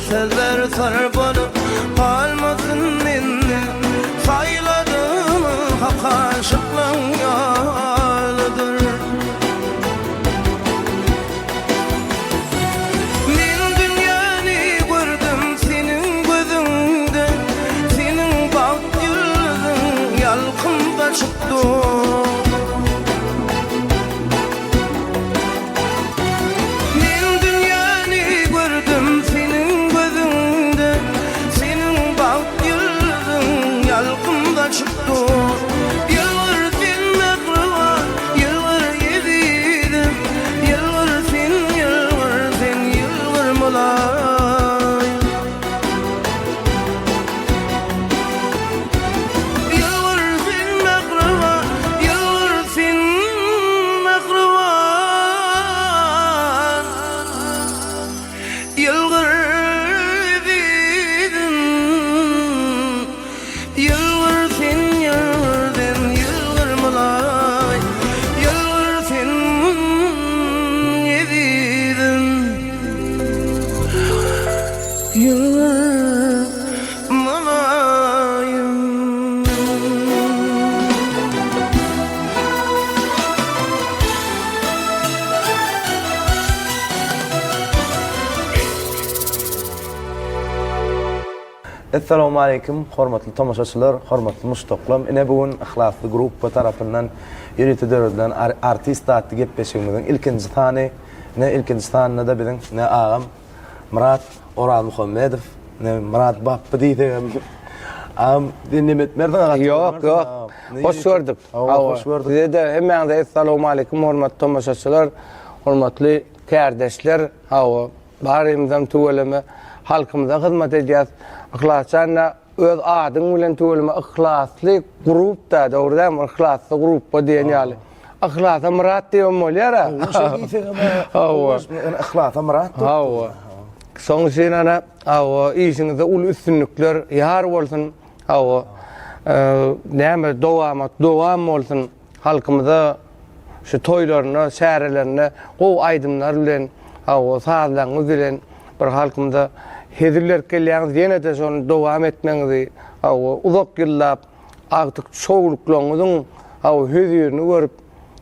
sözler sarıp olup kalmasın mende. Sayladığımı hak aşıklan yalıdır. Men dünyani gördüm senin gözünde, senin bak yüzün yalkımda çıktı. Assalamu alaikum, hormatly tamaşaçylar, hormatly muştoklam. Ine bugün ihlasly grupa tarapyndan ýürütülen artist atdy gepleşigimiziň ilkinji sany, ilkinji sanyna da biziň agam Murat Oral Muhammedow, Murat Bappa diýdim. Dinlemet merdan Yok. Hoş gördük. Hoş gördük. Size de hemen de assalamu alaikum, hormatly tamaşaçylar, hormatly kardeşler. Barimizden tuweleme halkymyza hyzmat edýäs. Ihlasçana öz adyň bilen töwelme ihlasly grup da dogrudan ihlasly grup diýen ýaly. Ihlasy Murat diýen bolýar. Ihlasy Murat. Soň senana işiňizde ul üstünlikler ýar bolsun. Näme dowam bolsun halkymyza şu toýlaryna, şäherlerine gow aýdymlar bilen, sazlaryňyz bilen bir halkymyza hezirler kelýäňiz ýene de şonu dowam etmeňizi, uzak ýyllap agtyk şowluklaryňyzyň hüzürini görüp,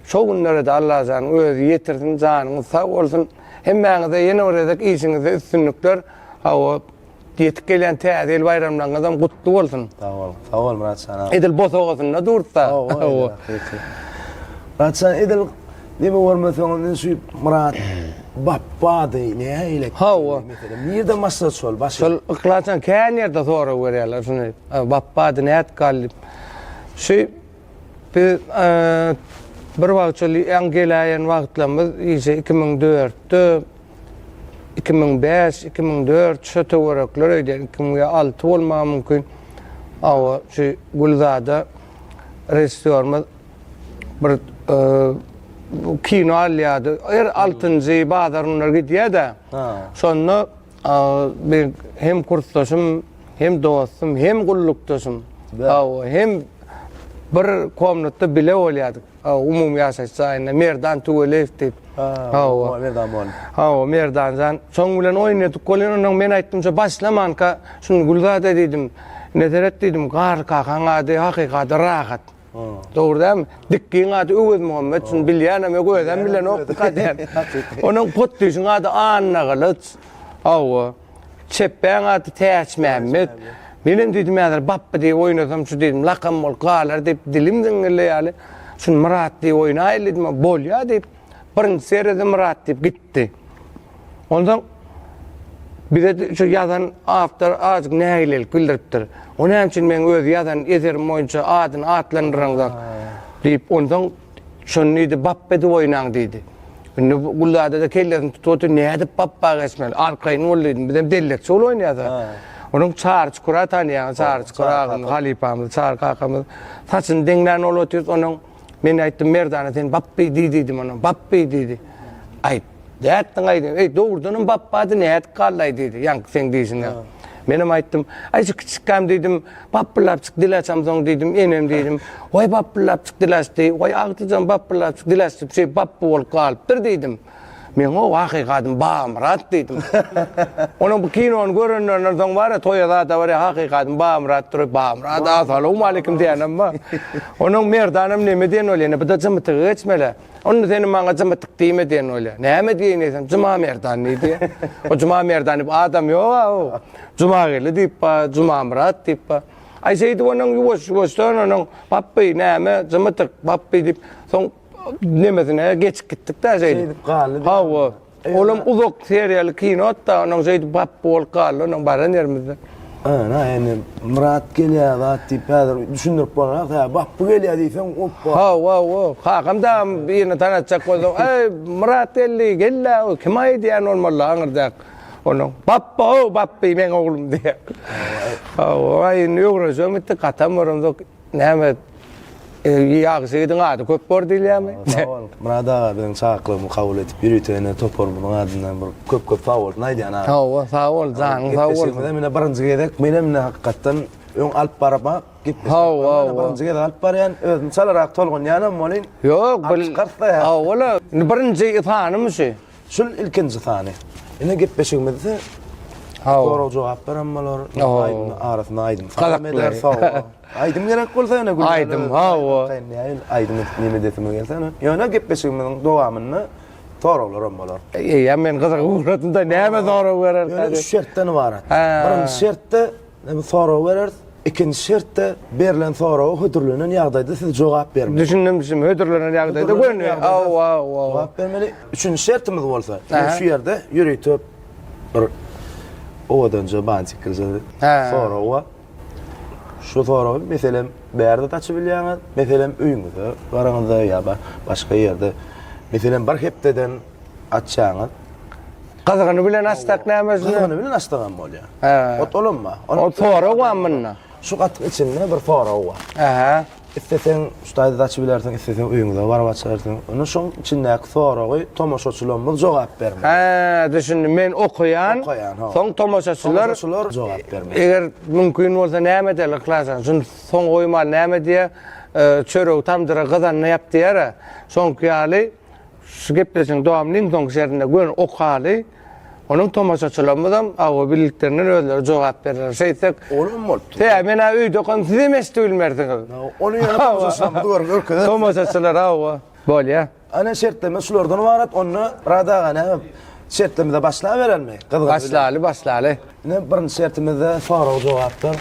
şo günlerde Allah jany özi ýetirsin, janyňyz sag bolsun. Hemmäňize ýene öredek işiňizde üstünlikler, ýetip gelýän täze bayramlaryňyz gutly bolsun. Sag ol Murat sana. Edil bosogasyna dursa. Murat sana edil nime görmeseň şu Murat Bappa diýne ile. Nerede masat sol başy. Sol ıklaçan kän ýerde sonra görýärler şunu. Bappa diýne et galip. Şu bir wagtçyly ýan gelýän wagtlarymyz 2004-de 2005, 2004 şu töwerekler öýden 2006 bolmagy mümkin. Şu Gulzada restoranymyz bir kino alýady. 6-njy bazaryna gidýär-de. Şonu ben hem kursdaşym, hem dostum, hem gullukdaşym. Hem bir komnatda bile bolýardyk. Umum ýaşaşyna Merdan Tuwelew diýip. Merdanjan. Soň bilen oýnadyk bolýan, men aýtdym, başlamanka şunu Gulzada diýdim. Nezeret diýdim, gar kakan ady hakykata rahat. Doğrudan dikkiň ady Öwez Muhammed şunu bilýän, men gözden bilen okudym. Onuň potdyşyň ady Anna Galyç. Çepeň ady Täç Mehmet. Menen diýdim, "Mäder Bappa diýip oýnasam şu diýdim, lakam bol galar" diýip dilimden gelýär. Şun Murat diýip oýnaýly diýdim, "Bolýa" diýip birinji serede Murat diýip gitdi. Ondan bir de şu ýazan after azık näýilik bildiripdir. Onuň üçin men öz ýazan ezerim boýunça adyny atlandyraňdan diýip ondan şonu diýdi, Bappa diýip oýnaň diýdi. Indi Gulzada da kellerin tutup näde Bappa gesmel arkaýyny bolýdy, bizem dellek şol oýnýar. Onuň çarç kura tanýan, çarç kuragyn halipamyz, çar kakamyz. Saçyn deňlän olotýar, onuň men aýtdym Merdana sen Bappa diýdim onuň, Bappa diýdi. Aýt, dätdiň aýdym, ey dogrudan Bappa näde gallaý diýdi, ýanky sen diýsin. Menem aýtdym, aýşy kiçikkäm diýdim, Bappalapçyk dilaçamsoň diýdim, enem diýdim. Oý Bappalapçyk dilaçdy, oý agtyjan Bappalapçyk dilaçdy, şey Bappa bolup galypdyr diýdim. Men o hakikaten Murat dedim. Onun bu kinonu görünenlerden soň var ya toýada da var ya hakikaten Murat durup Murat assalamu alaykum diýenem ma. Onun merdanym näme diýen bolýar? Bu da jymytyk geçmele. Onu seni maňa jymytyk diýme diýen bolýar. Näme diýenesem? Juma merdan diýdi. O juma merdany adam ýok. Juma gele diýip Juma Murat diýip. Ay şeydi onun yuvaştan onun pappy näme jymytyk pappy diýip soň nemesine geç gittik de şeydi. Hawa. Oğlum uzak serial kinotta onun şeydi pappy ol galy onun baran yerimizde. Ana yani Murat gelýär diýip häzir düşündirip bolar. Ha bappy gelýär diýsen oppa. Ha kamda birini tanatjak bolsa, "Ey Murat geldi, gelle." Kim aýdýan olmaly aňyrdak. Onun pappy men oglum diýär. Ay nögrösüm bitti katamırım näme ýagşydyň ady köp bor diýärmi? Murat aga bilen çaklygym kabul etip ýürütene topor bunyň adyndan bir köp favor naýdýan aga. Sağ ol, Mene birinji gedek mene hakykatdan öň alyp barma gitdi. Birinji gedek alyp barýan özüm çalarak tolgun ýanam bolyn. Ýok, wala birinji tanymyşy. Şol ilkinji tany. Ine gitbeşigimizde Doğru cevap verenmeler arasında aydın. Kazaklar. Aydın gerek bolsa ene gülüyor. Aydın, hawa. Aydın nime desime gelsene. Ýöne gepleşigimiň dowamyny toralar bollar. Ya men gyzyk uğratynda näme zora berer? Ýöne üç şertden ibaret. Birinji şertde näme sora berer, ikinji şertde berilen sora hödürlenen ýagdaýda siz jogap bermeli. Düşündüm, hödürlenen ýagdaýda görnüyor. Jogap bermeli. Üçüncü şertimiz bolsa, şu ýerde ýürüýtip bir owadan jaban çykyldy. Sonra owa şu sonra meselem berde taçy bilýäňiz, meselem öýüňizde, garaňyzda ýa başga ýerde meselem bir hepdeden açýaňyz. Gazygyny bilen açsak nämesin? Gazygyny bilen açdygan bolýar. Ot olanma. O sonra wamynna. Şu gatyk içinde bir fora owa. İstesen şutaýda taçy bilersiň, istesen öýüňizde barap açarsyň. Onu şoň içindäki soragy tomaşaçylarymyz jogap bermeli. Düşündüm, men okuyan, soň tomaşaçylar jogap bermeli. Eger mümkin bolsa näme diýerler klasan, şunu soň goýmaly näme diýe çörek tamdyra gazanyny ýapdyýar. Soňky ýaly şu gepleşiň dowamlyň soň şerinde gön okaly. Onun tomaşaçylarymyzam awa birliklerinden özleri jogap berýär. Şeýsek, oğlum boldy. Te mena öýde kan siz emes bilmerdiňiz. Onu ýa-da görkede. Tomaşaçylar awa. Bolýa. Ana şertleme şulardan ibaret, onu radagana şertlemede başlap berenmi? Başlaly. Ne birinji şertimizde soraw jogaplar.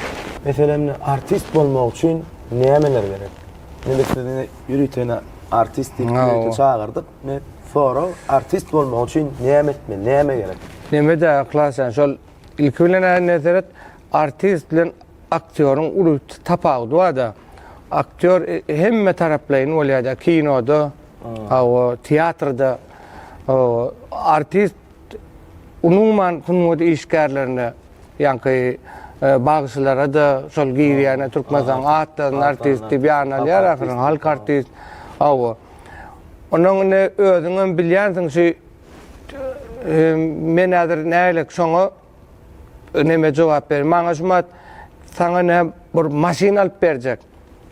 Meselem artist bolmak üçin nämeler gerek? Näme ýürütene artist diýip çağırdyk. Ne soraw artist bolmak üçin näme gerek? Näme de klasan şol ilki bilen näzeret artist bilen aktörüň uly tapagy da. Aktör hemme taraplaryny bolýar, kinoda, teatrda, artist umuman sunmady işgärlerini ýa-ni bagşylara da şol girýän Türkmenistan atdan artist diýip ýanalýar, halk artist. Onuň özüňem bilýänsiň şu men häzir nälik şoňa näme jogap ber. Maňa şumat saňa näme bir maşina alyp berjek.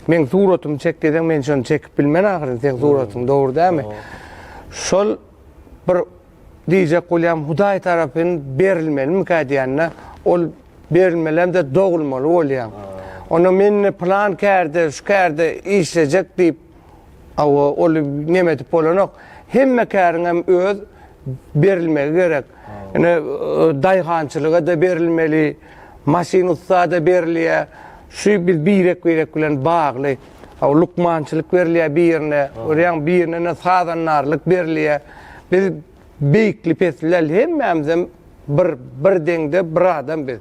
Men suratymy çekdiň, men şonu çekip bilmen ahyryn, sen suratyň dogry dämi? Şol bir diýjek bolýam Hudaý tarapyn berilmelimi diýänne, ol berilmelem de dogulmaly bolýar. Onu men plan kärde, şu kärde işlejek diýip ol näme edip bolanok, hemme käriňem öz berilmeli gerek. Ene daýgançylyga da berilmeli, maşinistda da berilýär. Şu birek bilen bagly, lukmançylyk berilýär birine, oryan birine sadanlarlyk berilýär. Biz beýikli pesler hemmemizem bir deňde bir adam biz.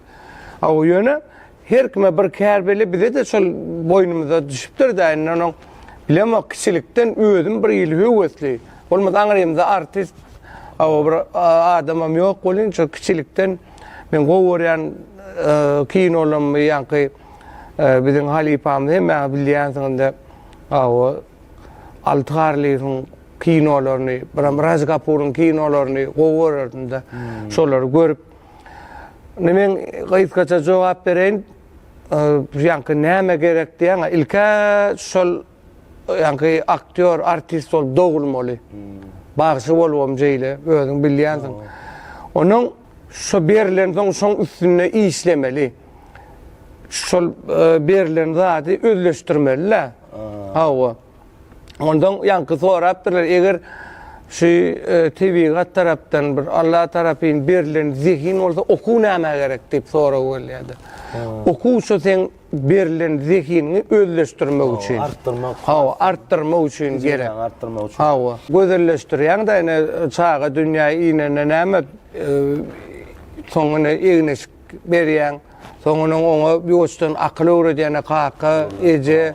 O ýöne her kime bir kär beli bize de şol boynumyza düşüpdir da onun bilema kişilikden özüm bir ýyl höwesli. Bolmaz aňyrymda artist bir adamam ýok bolýan, şol kişilikden men gowaryan kinolamy ýa-ni bizim halipamız hem bilýänsiňde altarlyň kinolaryny, Raj Kapoor'un kinolaryny gowarynda şolary görüp men gaýtgaça jogap bereň, ýa-ni näme gerek diýen ilkä şol ýa-ni aktyor, artist ol dogulmaly. Bağışı bolwam jeýle, özüň bilýänsiň. Onuň şu berilen soň üstüne işlemeli. Şol berilen zady özleşdirmeli. Hawa. Ondan ýanky sorapdylar, eger şu TV tarapdan bir Allah tarapyn berilen zihin bolsa oku näme gerek diýip sorag bolýardy. Oku şu sen berilen zihinni özleşdirmek üçin, arttırmak üçin gerek. Hawa. Gözelleşdirýän da ene çağa dünýä ine näme soňuna egneş berýän. Soňunyň oňa ýoşdan akly öwredýäne kaka, eje.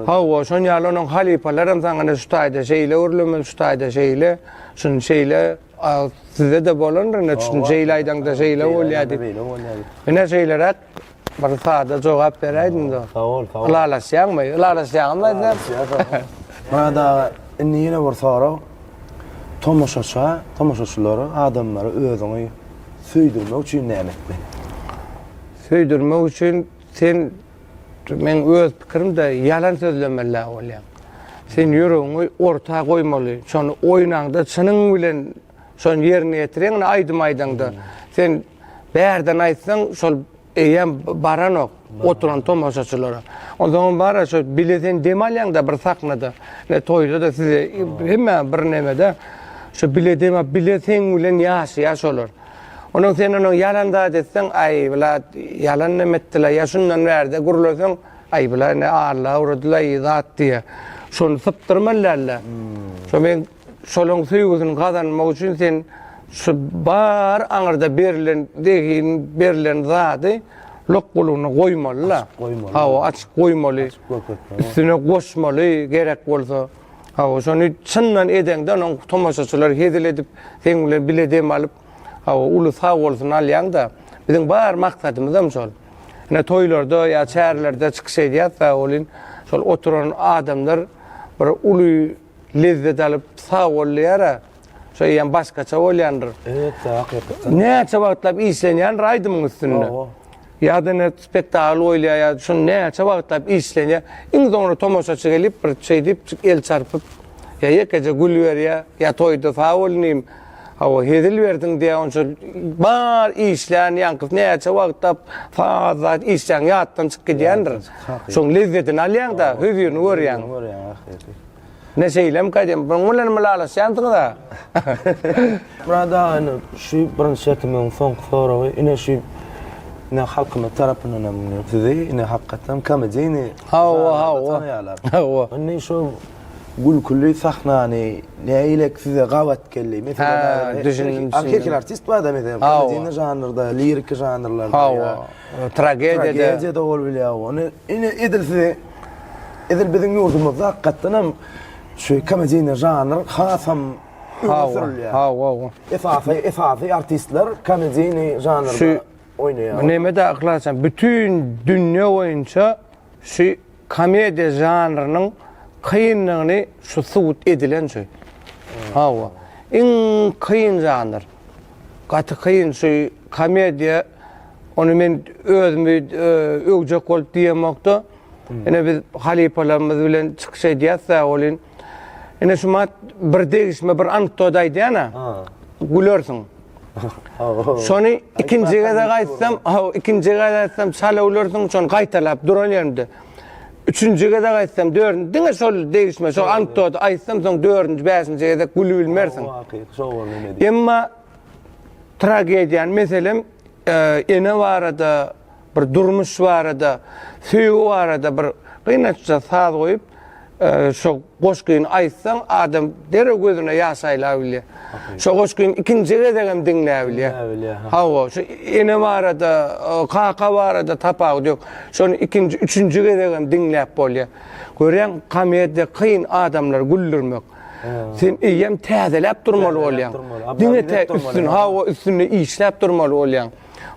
Hawa şoň ýalynyň halipalaram saňa şutaýda şeýle urlumyň şutaýda şeýle, şun şeýle size de bolandyr, şun şeýleýdan da şeýle bolýardy. Ene şeýlerak bir sada jogap beräýdim da. Lalaşýanmy? Lalaşýanmy? Burada inni ýene bir sora tomoşaçylary adamlary özüňi süýdirmek üçin näme etmeli? Söýdirmek üçin sen men öz pikirimde ýalan sözlemeli bolýar. Sen ýüregiňi orta goýmaly. Şonu oýnaňda çynyň bilen şonu ýerine ýetireň aýdym-aýdymda. Sen bärden aýtsaň şol eýem baranok oturan tomoşaçylara. Ondan bara şo bileten demalýaňda bir saknada, ne toýda da size hemme bir nemede şo bileten bilen ýaşaýar olar. Onun sen onun yalanda desen ay bula yalan nemettiler ya şundan verdi gurulasan ay bula ne Allah uğradılar izat diye şunu sıptırmalarla şu men şolun süýgüsini kazanmak üçin sen şu bar aňyrda berilen zady lokuluny goýmaly. Hawa açyk goýmaly. Üstüne goşmaly gerek bolsa. Hawa şonu çyndan edende onun tomoşaçylar hedil edip sen bilen biledem alyp hawa uly sağ bolsun alýan da biziň bar maksadymyz hem şol. Ene toýlarda ýa çärlerde çykyş edýär olin şol oturan adamlar bir uly lezzet alyp sağ bolýar. Şo ýa başgaça bolýandyr. Evet, hakykatdan. Näçe wagtlap işlenýän raýdymyň üstünde. Ýa-da ne spektakl oýlaýar, ýa şo näçe wagtlap işlenýär. Iň soňra tomoşaçy gelip bir şey diýip el çarpyp ýa ýekece gül berýär, ýa toýda sağ bolýym. Hawa hedil berdiň diýe onça bar işlän ýankyp näçe wagtlap fazla işlän ýatdan çykyp gidýändir. Şoň lezzetini alýan da höýüni görýän. Ne şeýlem kaýdym, buňlan malalaşýandyň da. Burada şu birinçi ýetimiň soňky soragy ine şu ne halkyma tarapyndan bizi ine hakykatan komediýany Hawa. Ine şu gülkülli sahnany näýilek size gawat kelli. Mesela erkek artist var da mesela komediýny janrda, lirik janrlarda. Hawa. Tragediyada bol bilýär. Onu ine edilse biziň ýurdumyzda hakykatan hem şu komediýny janr hasam Hawa. Esafi artistler komediýny janrda oýnaýar. Nemede aklasan bütün dünýä boýunça şu komediýa janrynyň kıyınlığını şu subut edilen şey. Hawa. En kıyın janr. Katı kıyın şey komediya onu men özümü öwjek bolup diýemokda. Ene biz halipalarymyz bilen çykyş edýärse olin. Ene şumat bir degişme bir anekdot aýdýana. Gülersiň. Şonu ikinjiga da gaýtsam, şala ulersiň şonu gaýtalap duralýarmdy. Üçüncüge de gaýtsam, dördüncü, diňe şol degişme, şol anekdot aýtsam, soň dördüncü, beşinciye de güli bilmersiň. Emma tragediýany meselem ene barada, bir durmuş barada, süýgi barada bir gynatça saz goýup, şo goşgyn aýtsaň, adam dere gözüne ýaşaýla bilýär. Şo goşgyn ikinjiге degem diňläp bilýär. Hawa, şo ene barada, kaka barada tapag diýok. Şonu ikinji, üçüncüge degem diňläp bolýar. Görýän komediýa kıyın adamlar güldürmek. Sen eýem täzeläp durmaly bolýan. Diňe üstün, hawa üstüne işläp durmaly bolýan.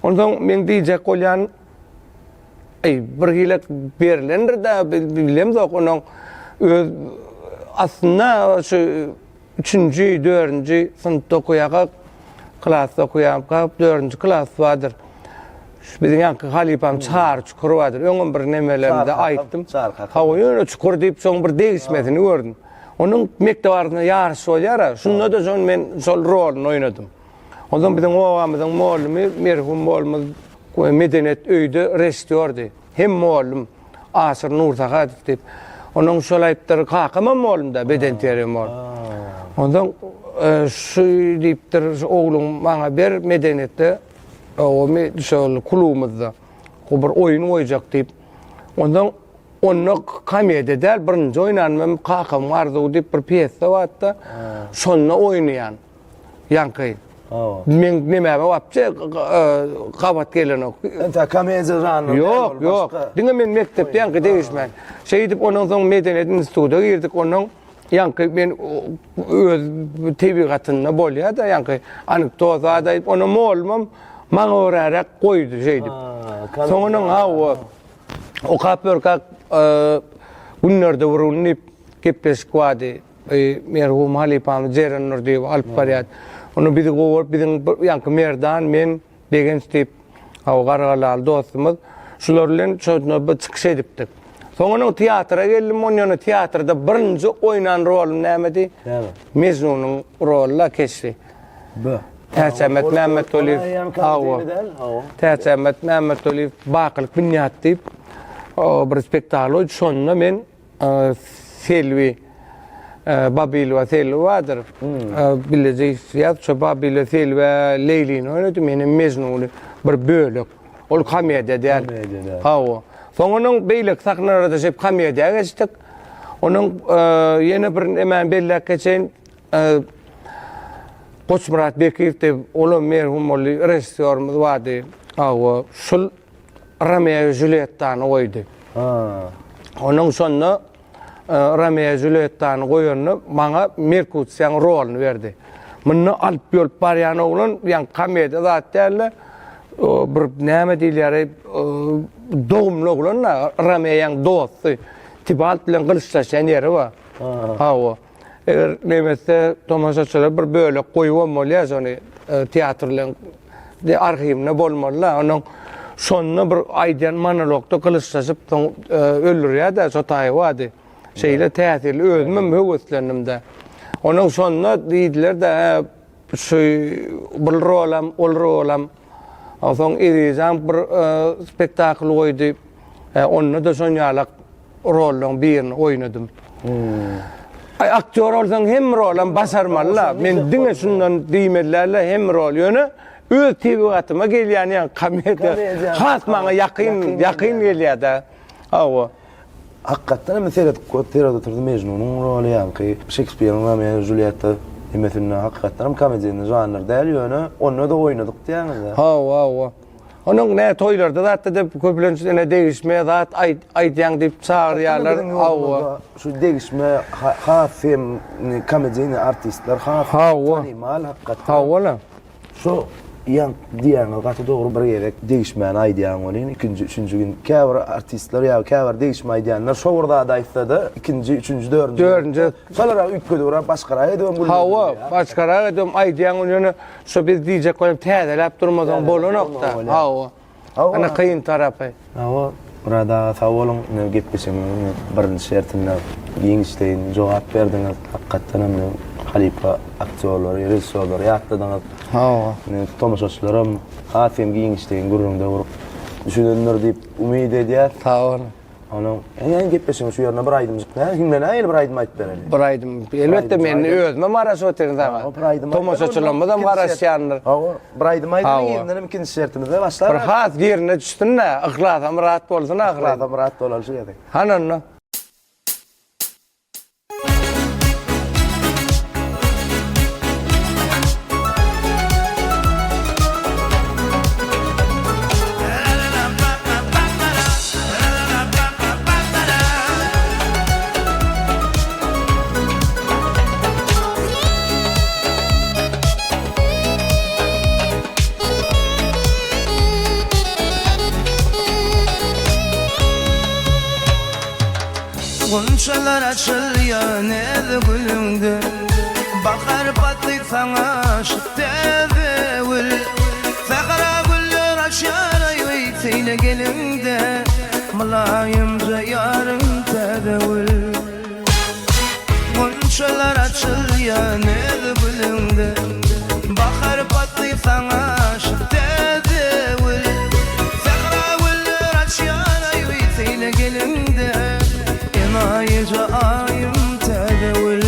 Ondan men diýjek bolýan, bir hilek berilendir da bilemdi okunan aslında şu 3-nji, 4-nji sınıfda okuyaga, klasda okuyaga 4-nji klas vardır. Biziň ýanky halipam çar çukur vardır. Öňüm bir nemelemde aýtdym. Hawa ýöne çukur diýip soň bir degişmesini gördüm. Onun mektebarına yarış olyar. Şunda da son men sol rolunu oynadım. Ondan bizim ovamızın muallimi, merhum muallimiz medeniyet öýde restyordy. Hem muallim Asır Nurtaga dip. Onun şolayıptır kakama muallim da beden teri muallim. Ondan şu diptir oğlum bana bir medeniyette o şol kulumuzda bir oyun oýajak dip. Ondan onu kamyede der birinci oynanmam kakam vardı dip bir piyesa watda. Şonna oynayan. Yankı. Men nime wapça qabat gelen ok. Enta kameze ranı. Yok. Diňe men mektepde yankı değişmen. Şey dip onun soň medeniyet institutyna girdik onun yankı men öz tebigatyna bolýar da yankı anekdota da onu molmam maňa örärak goýdy şey dip. Soňanyň o kapörka günlerde vurulýp kepes kwady merhum Halipam Ceren Nurdiýew alyp barýar. Onu bizim yankı merdan men degen stip gargalal dostumuz şular bilen şoňa bir çykyş edipdik. Soňra teatra geldim, onu teatrda birinji oynan rolum nämedi? Meznunyň rolla kesdi. Täzemet Mehmet Oliv. Täzemet Mehmet Oliv bakylyk binýat dip bir spektakl şonda men Selvi Babil ve Selvadır. Bileceğiz ya şu Babil ve Selva Leylin oynadı menin Mecnun'u bir bölük. Ol komedi der. Hawa. Soňanyň beýlek saknalarda şep komediýa geçdik. Onun ýene bir hemen bellek geçen Koçmurat Bekiýew de olam merhum bolly rejissörimiz vardy. Hawa. Şol Romeo Juliet'tan oýdy. Onun sonra Romeo Juliet'tan goýanyny maňa Merkutiýanyň rolunu berdi. Muny alyp ýolup barýan oglan ýa komediýa zat däl bir näme diýilýär dogumly oglan Romeo'yň dosty. Tibalt bilen gylşlaşan ýeri bar. Hawa. Eger nemese tomaşaçylar bir bölek goýup bolýar şonu teatrlaryň arhivine bolmalylar. Onun şonu bir aýdan monologda gylşlaşyp öldürýär da şotaý wady. Şeyle täsirli özümem höweslenimde. Onun sonuna diýdiler de şu bir rolam, ol rolam. Soň edýän bir spektakl goýdy. Onu da şonýalak roluň birini oýnadym. Aktör bolsaň hem rolam basarmalylar. Men diňe şundan diýmellerle hem rol ýöne öz tebigatyma gelýän ýa komediýa. Has maňa ýakyn gelýär da. Hawa. Hakikaten mesela teatr Mecnun'un rolü yankı Shakespeare'ın Romeo Juliet'te mesela hakikaten komedinin janrı däl ýöne onu da oynadyk diýäňiz. Ha. Onun ne toylarda zaten de köplençine değişmeye zat aýtýan diýip çağırýarlar. Şu değişme hafim komedinin artistler animal hakikaten. Hawa. Şu yan diýäňiz gaty dogry bir ýerek değişmän aýdýan bolan ikinji, üçüncü gün käbir artistler ýa käbir değişme aýdýanlar şowrda da aýtdy, ikinji, üçüncü, dördüncü. Şolara üýtgüdür başgara edem bu. Hawa, başgara edem aýdýan ýöne şo biz diýjek goýup täzeläp durmadan bolanokda. Hawa. Ana kıyın tarapy. Hawa, burada sawolun ne gepleşim birinji şertinde giňişdeýin jogap berdiňiz. Hakykatdan hem Halipa aktörler, rejissörler ýatdyňyz. Hawa. Tomaşaçylarym hatim giňişdeýin gurrunda urup düşünenler diýip umyt edýär. Hawa. Onu en gepleşim şu ýerine bir aýdym jykdy. Kimden aýyl bir aýdym aýtyp bereli. Bir aýdym. Elbetde men özüme maraş otyryň da. Tomaşaçylarymyzdan maraşýanlar. Hawa, bir aýdym aýdyň ýerinden ikinji şertimizde başlar. Bir has ýerine düşdünä, ihlasam rahat bolsun ahira. Ihlasam rahat bolalşy ýa-da. Hananna. Gunçalar açılıyor nede gülüngde Bakar patlayıp sana aşık tevevül Fekara güller açar ayveyteyle gelinde Mulayimce yarın tevevül açılyan el gülünde Bakar patlı sana aşık tedevül Fekra güller açyan ayvitiyle gelinde İnayıca ayım tedevül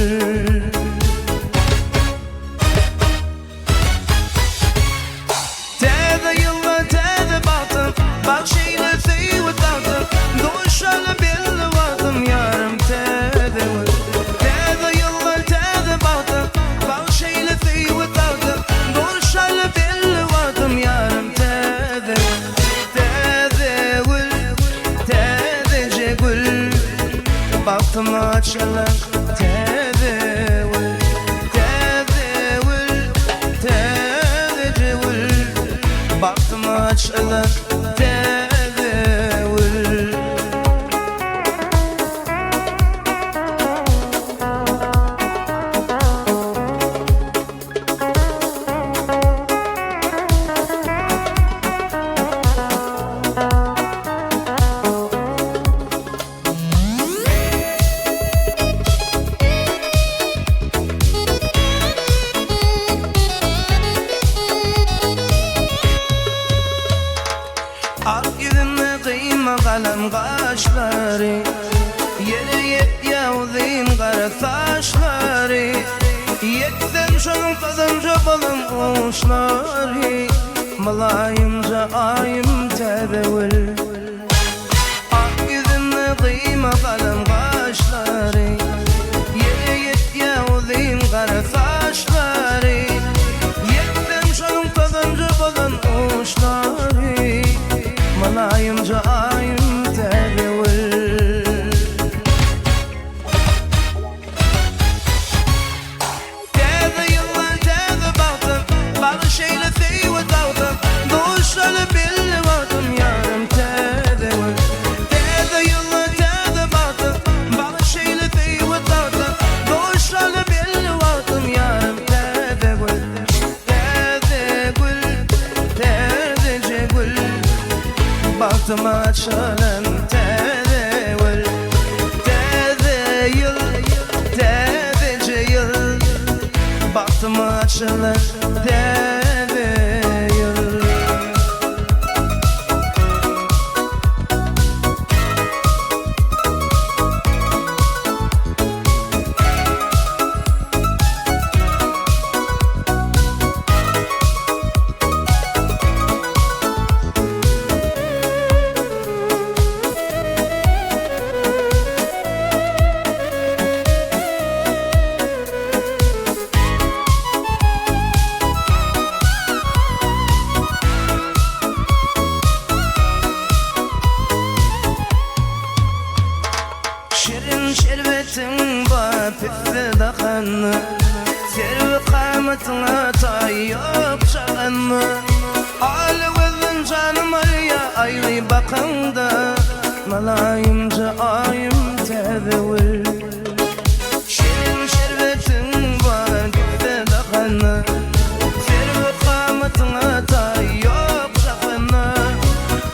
Tede yılla tede baktım Bak şeyle seyi vıtaktım Doğuşalı belli vardım yarım tedevül Tede yılla tede baktım Bak şeyle seyi vıtaktım Doğuşalı belli vardım yarım tedevül Tedevül Tedece gül Baktım açılan tedevül Tedevül Tedece gül Baktım açılan tedevül Ak yüzüne kıyma kalem kaşları Yere yet yavzayım kara saçları Yetsem şunun tadınca balım uçları Malayımca ayım tedevül Ak yüzüne kıyma kalem kaşları Yere yet yavzayım kara saçları Yetsem şunun tadınca balım uçları Malayımca ayım tedevül Tede yıllar tede baktım Bazı şeyle seyi vıtaktım Doğuşalı belli vardım yarım tedevül Tede yıllar tede baktım Bazı şeyle seyi vıtaktım Doğuşalı belli vardım yarım tedevül Tedevül Tedece gül Baktım açılan tedevül Tede yıl Tedece yıl Baktım açılan tede yıl Şirin şerbetin var püffe dakanı Servi kâmetine tayyip şağanı Ali vezin canım aliya ayrı bakanda Malayımca ayım tedevül Şirin şerbetin var püffe dakanı Servi kâmetine tayyip şağanı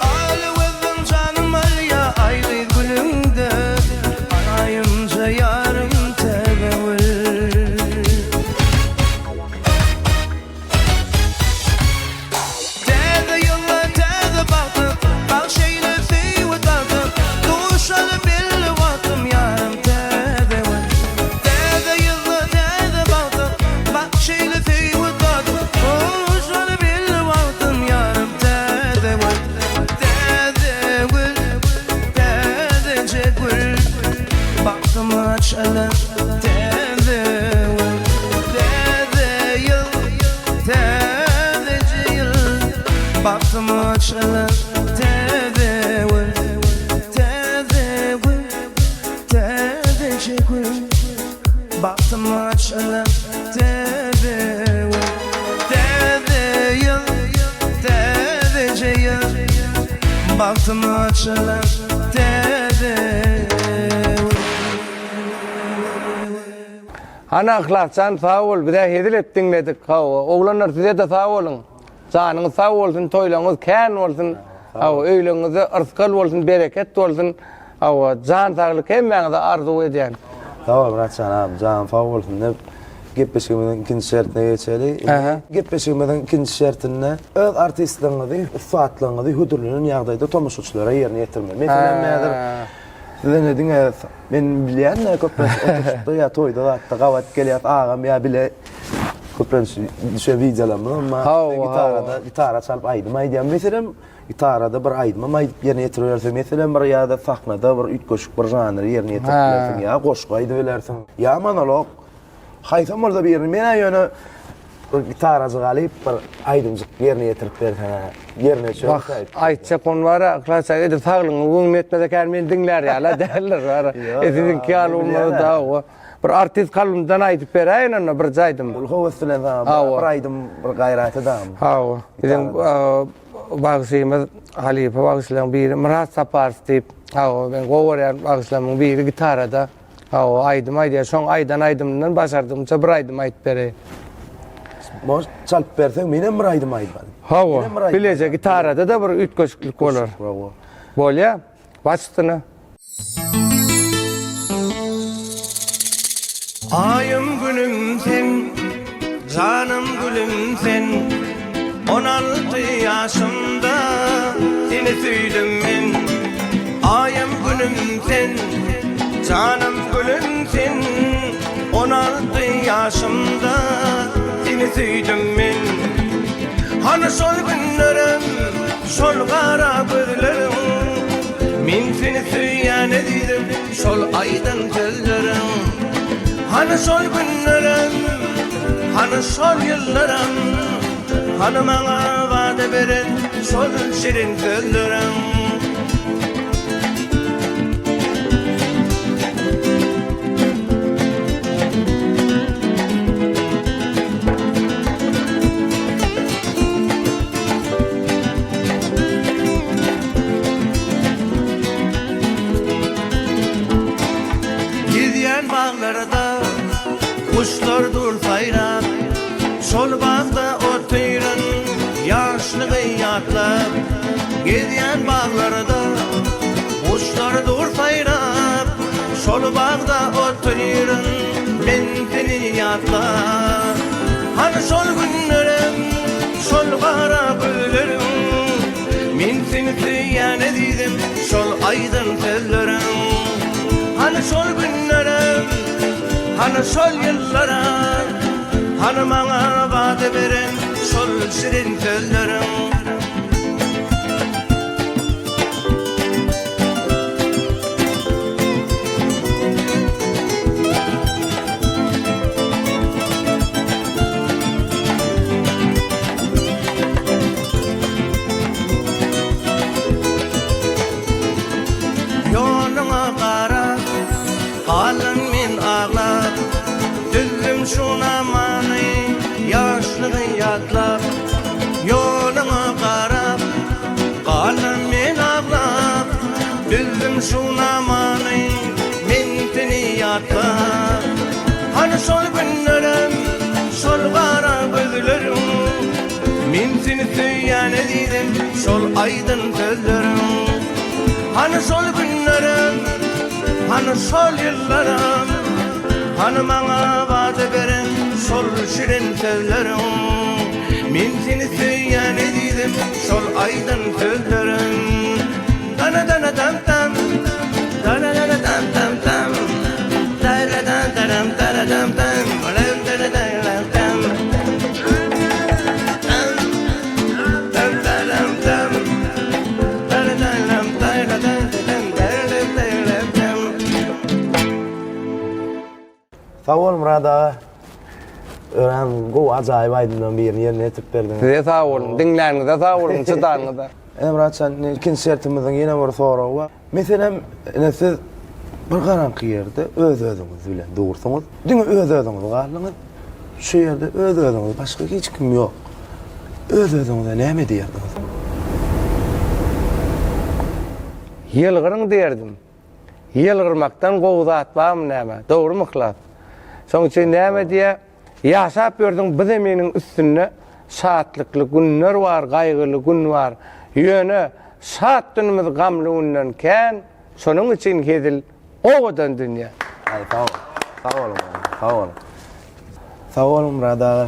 Ali vezin canım aliya ayrı gülümde Anayımca yarım tedevül Tede yıllar tede baktım Bak şeyle seyi vıtaktım Doğuşalı belli vardım yarım tedevül Tede yıllar tede baktım Bak şeyle seyi vıtaktım Doğuşalı belli vardım yarım tedevül Tedevül Tedece gül Baktım açılan tedevül Tede yıl Tedece yıl Baktım açılan tedevül Tedevül Tedece gül Baktım açılan tedevül Tede yıl Tedece yıl Baktım açılan tedevül Ana ıhlascan sağ ol. Bir de hedilep dinledik. Oğlanlar size de sağ olun. Canınız sağ olsun, toylanız kän olsun. Öýleňize ırskal bolsun, bereket bolsun. Can sağlyk hemmeňize arzu edýän. Tamam Muratcan abi, can sağ olsun. Gepleşmeden ikinci şertine geçeli. Aha. Gepleşmeden ikinci şertine öz artistliğinizi, üstatlığınızı hudurluğunun yağdayda tomaşuçulara yerine getirme. Mesela nedir? Size ne diyeyim? Ben bilen ne köprüs oturuştu ya toyda da hatta kavat geliyat ağam ya bile köprüs düşe videolarımı ama gitara çalıp aydım aydım. Mesela gitarada bir aydım ama yerine getiriyorsun. Mesela bir ya da sahnada bir üç koşuk bir janr yerine getiriyorsun ya koşku aydı velersin. Ya monolog haysam orada bir yerine mena yönü gitaracı galip bir aydımcık yerine getirip verdi. Yerine şöyle Bak, aytça konu var, klasa edip sağlığını öňüme etmede kärmen dinler ýa-la derler var. Edin kýalymyny da o. Bir artist kalymdan aýdyp beräýin ona bir jaýdym. Ul howaslyna da bir aydym bir gaýraty da. Ha o. Edin bagşymyz Halife bagşlaryň biri Murat Saparov diýip, ha o ben gowurýan bagşlaryň biri gitarada. Ha o aýdym aýdýar, şoň aýdan aýdymdan başardymça bir aýdym aýdyp berýär. Moş çalıp bersen menen bir aýdym aýdym. Ha o. Bilece gitarada da bir üç koşukluk bolar. Bravo. Bolýa, başdyny. Ayım gülüm sen, canım gülüm sen. 16 yaşımda seni süydüm ben. Ayım gülüm sen, canım gülüm sen. 16 yaşımda seni süydüm ben. Hani sol günlerim, sol kara gözlerim. Min seni süyen ediydim, sol aydın gözlerim. Hani sol günlerim, hani sol yıllarım. Hani bana vade veren sol şirin sözlerim. Gidiyen bağlarda kuşlar dur sayrap, sol bağda oturan yaşlı gıyatlar. Gidiyen bağlarda kuşlar dur sayrap, sol bağda oturan mentini yatlar. Hani sol günlerim, sol kara gözlerim. Min seni süyen ediydim, sol aydın sözlerim. Hani sol günlerim, hani sol yıllarım. Hani bana vade veren sol şirin sözlerim. Yoluna kara, kalın min ağlar. Düzdüm şuna mani, yaşlı yatlar. Yoluna karab, kalın min ağlar. Düzdüm şuna mani, mintini yatlar. Hani sol günlerim, sol kara gözlerim. Min seni süyen ediydim, sol aydın sözlerim. Hani sol günlerim, hani sol yıllarım. Hani bana vade veren sol şirin sözlerim. Min seni süyen ediydim, sol aydın sözlerim. Dana dana dam dam, dana dana dam dam dam. Dara dam dam dara dam dam, olam dara dara dam. Dam dam dam, dara dam dara dam dara dam. Sağ ol Murat ağa. Öğren go acayip aydımdan bir yerine yetip berdin. Size sağ olun, dinlerinize sağ olun, çıtanınıza. Murat sen ikinci şertimizin yine bir soru var. Mesela siz bir karanlık yerde öz özünüz bilen doğursunuz. Dün öz özünüz kaldınız. Şu yerde öz özünüz, başka hiç kim yok. Öz özünüze ne mi diyerdiniz? Yılgırın derdim. Yılgırmaktan qoğuda atmam näme? Doğru mu kılat? Soň için näme diye yaşap gördüm bu zeminin üstünde saatlikli günler var, gaýgyly gün var. Ýöne saat dünümüz gamly günnenken şonuň için hedil owadan dünýä. Ay sağ ol. Sağ olun. Sağ olun. Sağ olun Murad ağa.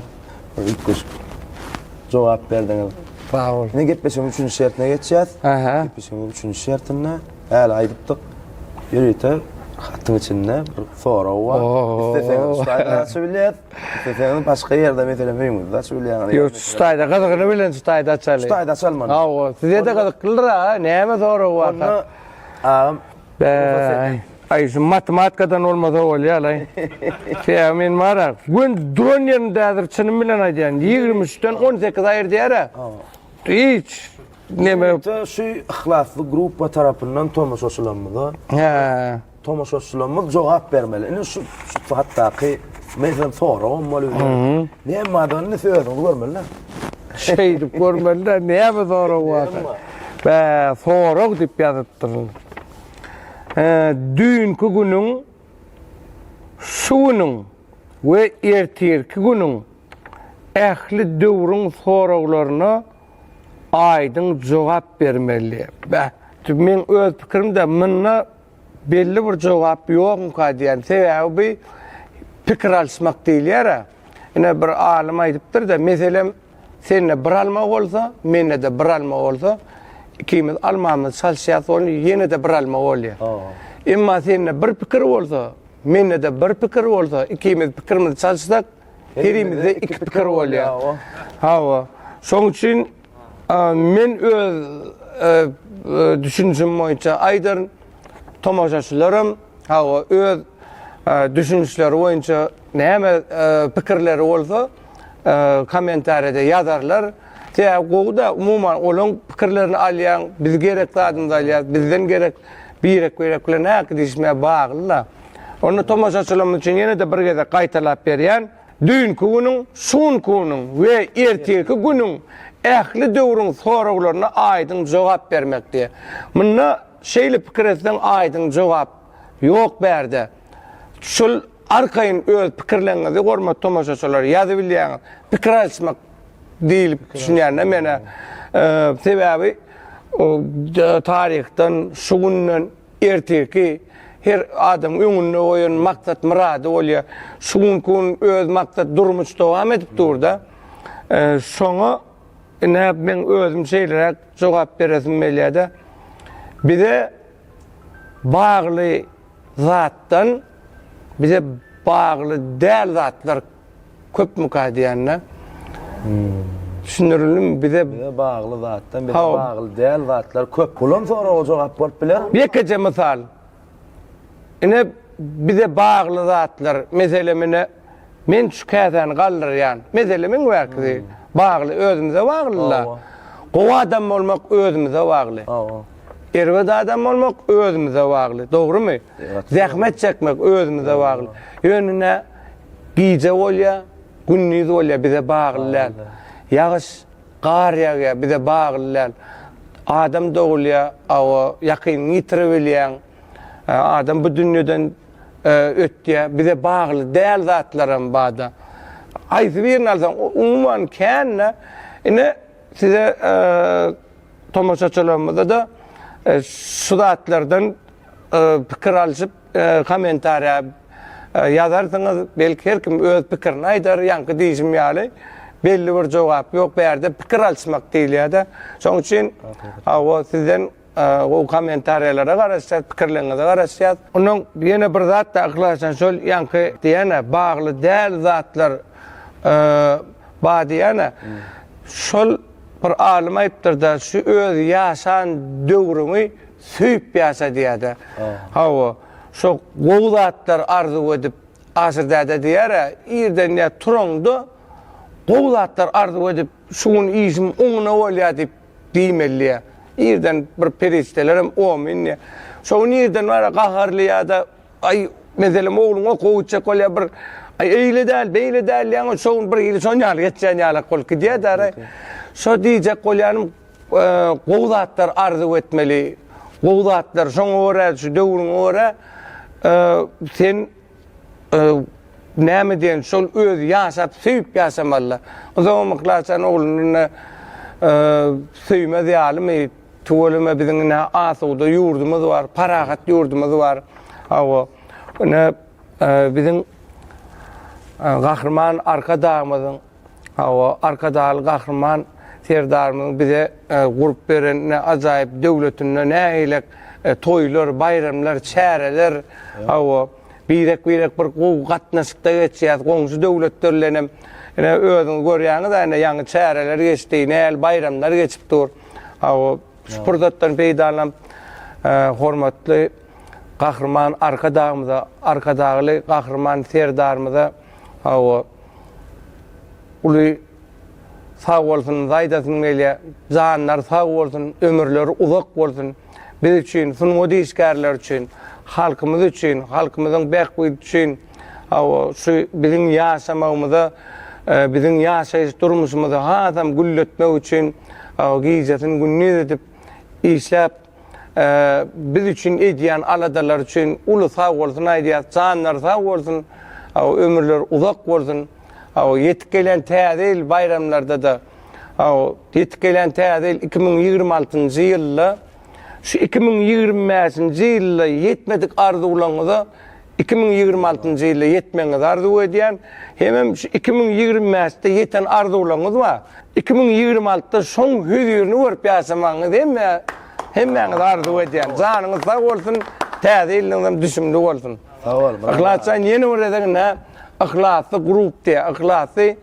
İlk kuş cevap verdiniz. Sağ ol. Ne gitmesin 3. şertine geçeceğiz. Aha. Gitmesin 3. şertine. Hal aydıptık. Yürüyte hattın içinde bir soru var. Oo. İsteseniz ustayda söyleyet. İsteseniz başka yerde mesela Meymur'da söyleyen. Yo stayda qadağını bilen stayda açalı. Ustayda çalman. Ha o size de qadaq kılır ha. Näme soru var? Onu ağam Ay şu matematikadan olmasa oluyor lan. Ya men var. Gün drone yerinde çınım bilen aydan 23'ten 18 ayır diýär. Hiç neme şu ihlaslı grup tarafından Thomas Oslanmadı. ha. Thomas Oslanmadı cevap vermeli. Şu hatta ki mesela soru olmalı. Ne madan ne söyledin görmeli. Şey dip görmeliler näme soru var? Be soru dip ýazypdyr. Dünkü günün şunun ve ertirki günün ähli döwrüň soraglaryna aýdyň jogap bermeli. Men öz pikirimde mına belli bir jogap ýokmy ka diýen sebäbi pikir alşmak diýilýär. Ine bir alim aýdypdyr da meselem senne bir almak bolsa, menne de bir almak bolsa, ikimiz almamyz çalşýat ol, ýene de bir almak bolýar. Emma senne bir pikir bolsa, menne de bir pikir bolsa, ikimiz pikirimizi çalşsak, herimizde iki pikir bolýar. Hawa. Şoň üçin men öz düşünjem boýunça aýdyryn tomoşaçylarym hawa öz düşünüşleri boýunça näme pikirleri bolsa kommentariyada ýazarlar. Tägowda umuman olaň pikirlerini alýan, biz gerekli adamdy alýar, bizden gerek birekle näki diýişme bagly. Onu tomoşaçylarym üçin ýene de bir gede gaýtalap berýän. Dünkü günün, şun günün we ertirki günün ähli döwrüň soraglaryna aýdyň jogap bermekdi. Munda şeýle pikir etsen aýdyň jogap ýok berde. Şol arkaýyn öz pikirleňizi gormat tomoşaçylar ýazyp bilýän pikir alşmak diýilip düşünýärler mene sebäbi tarihden şu günden ertirki her adam öňünde oýan maksat murady bolýar. Şu gün öz maksat durmuş dowam edip durda. Şoňa men özüm şeýlerek jogap beresim gelýär. Bize bagly zatdan bize bagly däl zatlar köp mukadiýanna. Düşünürlüm bize bagly zatdan bize bagly däl zatlar köp. Bulan sonra jogap bolup biler. Birkaça misal. Ine bize bagly zatlar meselemine men şu käsen galdyrýan. Meselemin wagty bagly özümize baglylar. Gowa adam bolmak özümize bagly. Erwet adam bolmak özümize bagly. Dogrymy? Zähmet çekmek özümize bagly. Ýönüne giýje bolýar, günnüz bolýar bize baglylar. Ýagyş gar ýagýar bize baglylar. Adam dogulýar, awa ýakyn ýitirip bilýän. Adam bu dünýeden ötdiýär, bize bagly däl zatlarym bada. Aýsy birini alsam, umuman känne, ine size tomoşaçylarymyzda da şu zatlardan pikir alşyp kommentariýa ýazarsyňyz, belki her kim öz pikirini aýdar, ýanky diýişim ýaly. Belli bir jogap ýok berde pikir alşmak diýilýär. Şoň üçin hawa sizden o kommentariýalara garaşýar, pikirlerinize garaşýar. Onuň ýene bir zat da aklaşan şol ýanky diýene bagly däl zatlar diýene şol bir alim aýtdyr da şu öz ýaşan döwrüňi süýüp ýaşa diýär. Hawa şo gowy zatlar arzu edip asyrda diýär, ýerden ýa turangda gowy zatlar arzu edip şuň işim oňuna bolýar diýip diýmelliýär. Ýerden bir periştelerim o minni. Şoň ýerden wara gaharly ýa-da ay meselem oğluňa gowçak bolýar bir ay eýle däl, beýle däl ýa-da şoň bir ýyl şoň ýaly geçen ýaly golky diýär. Şo diýjek bolýanym gowy zatlar arzu etmeli. Gowy zatlar şoň ora şu döwrüň ora sen näme diýen şol öz ýaşap süýüp ýaşamaly. O zaman myklarsan oğluny süýme diýalmy, tuwalyma biziň asyda ýurdumyz bar, parahat ýurdumyz bar. Hawa biziň Gahrman arkadağımızın, o arkadağı gahrman serdarımızın bize gurup beren ne acayip devletinde ne eylek toylar, bayramlar, çäreler, o birek bir gatnaşykda geçýär, goňşy döwletlerlenem özüň görýäňiz da ýa-ni çäreler geçdi, näl bayramlar geçip dur. O spurdatdan peýdalanıp hormatly gahrman arkadağımyza, arkadağly gahrman serdarymyza o uly sağ bolsun, zaýdasyň meýle, janlar sağ bolsun, ömürleri uzak bolsun. Biz üçin, sunma diýişgärler üçin, halkymyz üçin, halkymyzyň bäkbüýdi üçin, şu biziň ýaşamagymyza, biziň ýaşaýyş durmuşymyzy hasam gülletmek üçin, giýjetin günni edip işläp, biz üçin edýän aladalar üçin uly sağ bolsun aýdýar, janlar sağ bolsun, ömürler uzak bolsun. Yetip gelen täze bayramlarda da yetip gelen täze 2026-njy ýylda şu 2025-nji ýylda yetmedik arzuwlaryňyza 2026-njy ýylda yetmeňiz arzuw edýän hemem şu 2025-de yeten arzuwlaryňyz bar. 2026-da şoň hüzürini görüp ýaşamaňyz hemmeňiz arzuw edýän. Janyňyz sag bolsun, täze ýyldyň düşümli bolsun. Sag bol. Ahlatsan ýene öredegine ahlatly grup diye, ahlatly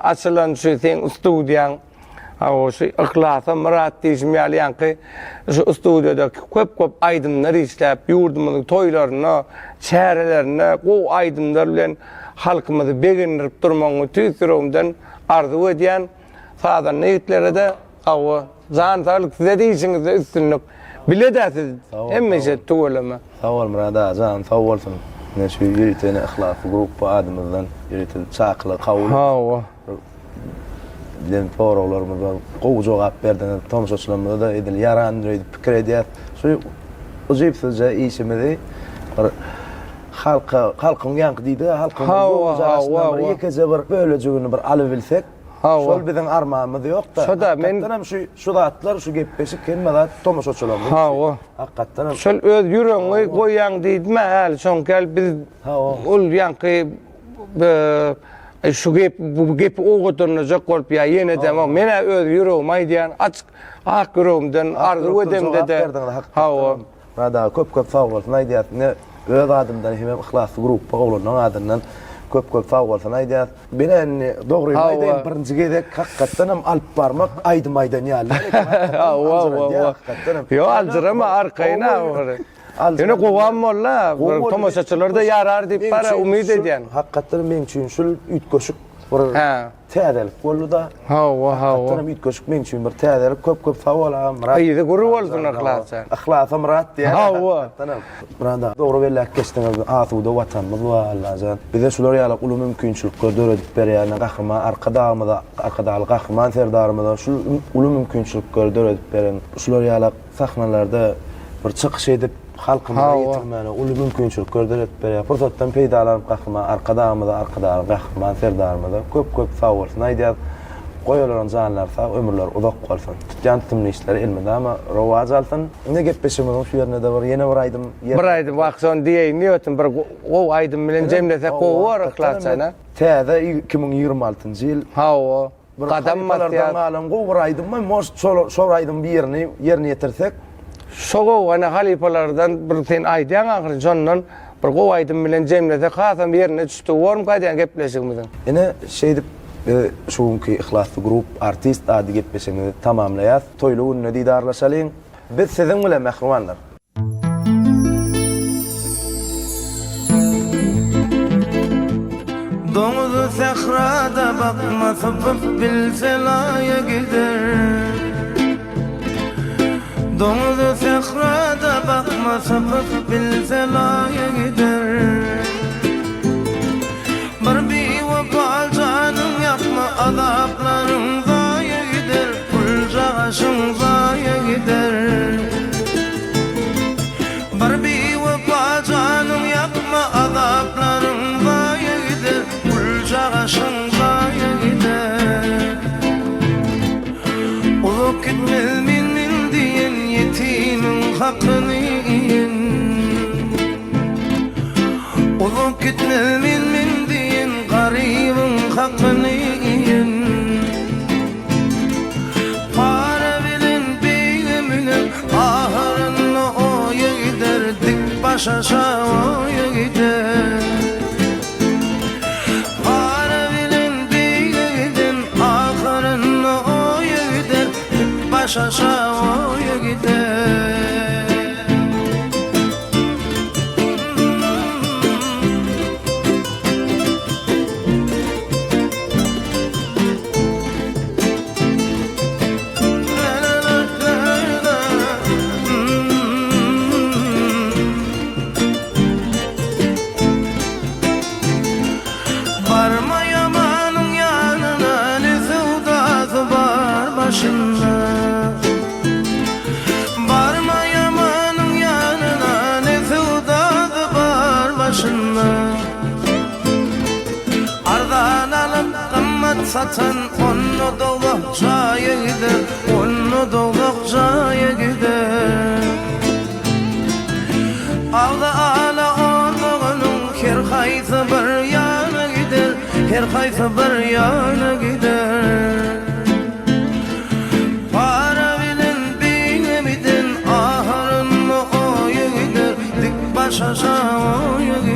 açılan şu sen studiyan, o şu ahlatly Murat diýişim ýaly şu studiýada köp aýdymlar işläp, ýurdumyzyň toýlaryna, çärelerine, gow aýdymlar bilen halkymyzy begindirip durmagy tüýsürümden arzuw edýän sadan niýetlere de o jan sağlyk size diýişiňiz üstünlük biledäsiz, hemmese töweleme. Sag bol Murat, jan sag bolsun. Ne şu ýürüteni ahlakly grup adamyzdan ýürüteli çakly kawul. Bilen poroglarymyza gowy jogap berdiň, tomuşaçylarymyza da edil ýarandy pikir edýär. Şu ujyp sözde işimizi halkyň ýanky diýdi, halkyň ýekeze bir bölejigini bir alyp bilsek, şol biziň armanymyz ýok-da. Şoda men şu zatlar şu gepleşik kelmede tomuşaçylarymyz. Hakykatdan şol öz ýüregiňi goýýan diýdime, häl şoňkel biz ol ýanky şu bu gepi oğutunacak bolup ya ýene de mene öz ýüregim aýdýan açyk ak ýüregimden arzuw edem dedi. Rada köp sag bolsun aýdýar. Ne öz adamdan hem ihlasly grup oglanyň adından köp sag bolsun aýdýar. Bilen dogry aýdýan birinji gezek hakykatdan alyp barmak aýdymaydan ýaly. Yo aljyrama arkaýna. Ene gowam molla, tomoşaçylar da ýarar diýip bara umyd edýän. Hakykatdan men üçin şol ütköşük bir täzelik boldy da. Hakykatdan ütköşük men üçin bir täzelik köp sawala. Aýydy gurup bolsun ahlatsa. Ahlatsa Murat diýär. Branda dogry belläk geçdiňiz asuda watanymyz bar Allah'jan. Bize şular ýaly uly mümkinçilikler döredip berýän gahrman arkadağymyza, arkadaly gahrman serdarymyza şu uly mümkinçilikler döredip beren şular ýaly sahnalarda bir çykyş edip halkymyza ýetirmäne uly mümkinçilikler döredip berýär. Pursatdan peýdalanyp gahrman arkadağymyza, arkadaly gahrman serdarymyza köp sag bolsun aýdýar. Goýalaryň janlar sag, ömürler uzak bolsun. Tutýan tümli işler elmede ama rowaj alsyn. Ne gepleşimiň şu ýerine de bir ýene bir aýdym. Bir aýdym wagtson diýeň niýetim bir gow aýdym bilen jemlesek gow bar ahlatsana. Täze 2026-njy ýyl. Gadam matýar. Malam gow bir aýdym, most şol aýdym bir ýerine ýetirsek. Şogo ana halipalardan bir sen aýdýan agyr jondan bir gow aýdym bilen jemlesek hasam ýerine düşdi. Worm gaýdan gepleşigimiň. Ene şeýdip şuňky ihlasly grup artist ady gepleşigini tamamlaýar. Toýly gününe diýdarlaşalyň. Biz siziň bilen mehribanlar. Domuzu sehrada bakma sapıp bilse laya gider. Domuzu sehrada bakma sapıp bilse laya gider. Bir vefal canım yapma azaplarım zaya gider. Kulca aşım zaya gider. Bir vefal canım yapma azaplarım zaya gider. Kulca aşım zaya gider. Uzak gitmez minin diyen yetimin hakkını yiyin. Uzak gitmez minin diyen hakkını yiyin. Para bilin bilminin ahırını oya gider, dik baş aşağı oya gider. Para bilin bilminin ahırını oya gider, dik baş aşağı oya gider. Varma yamanın yanına, ne sevdası var başında. Varma yamanın yanına, ne sevdası var başında. Ardan alıp kımmet satan, onu dolakçaya gider, onu dolakçaya gider. Ağla ağla oğlunun her kaysa bir yana gider, her kaysa bir yana gider. Para bilin bilmeden ahırın oya gider, dik baş aşağı oya gider.